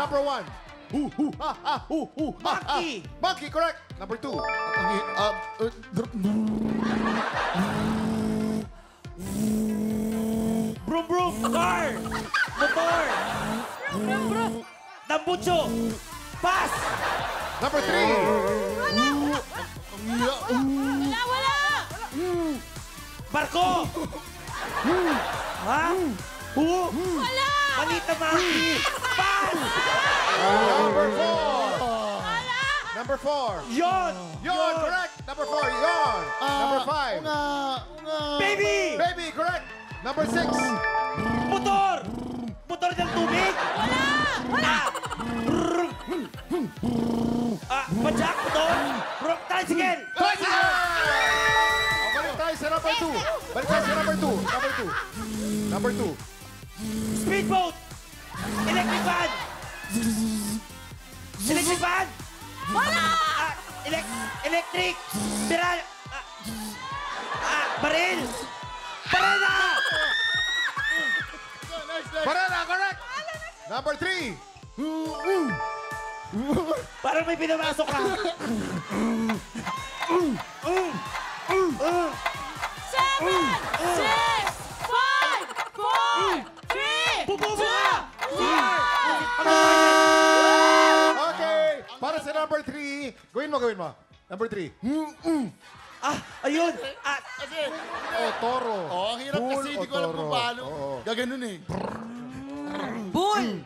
number 1. Monkey. Monkey, correct. Number 2. Brum brum. Car. Motor. Tambucho. Pass. Number 3. Wala! Barko. Ha? Wala! Malita monkey. Pass. Number 4. Number 4. Yon. Yon, correct. Number 4, yon. Number 5. Baby. Baby, correct. Number 6. Motor. Motor ng tubig. Wala! Pajak. Motor. Tricycle. Tricycle! Balik tayo sa number 2. Balik tayo sa number 2. Number 2. Number 2. Speedboat. Electric van. Electric van. Wala! Electric. Biral. Baril. Barena. Banana, correct. Number 3. Parang may pinamasok ka. 7, 6, 5, 4, 3, Bububo ka. Okay. Para sa number 3. Gawin mo. Number 3. Ayun. Oh, toro. Oh, ang hirap kasi. Hindi ko alam kung paano. Oo. Gaganon eh. Bull!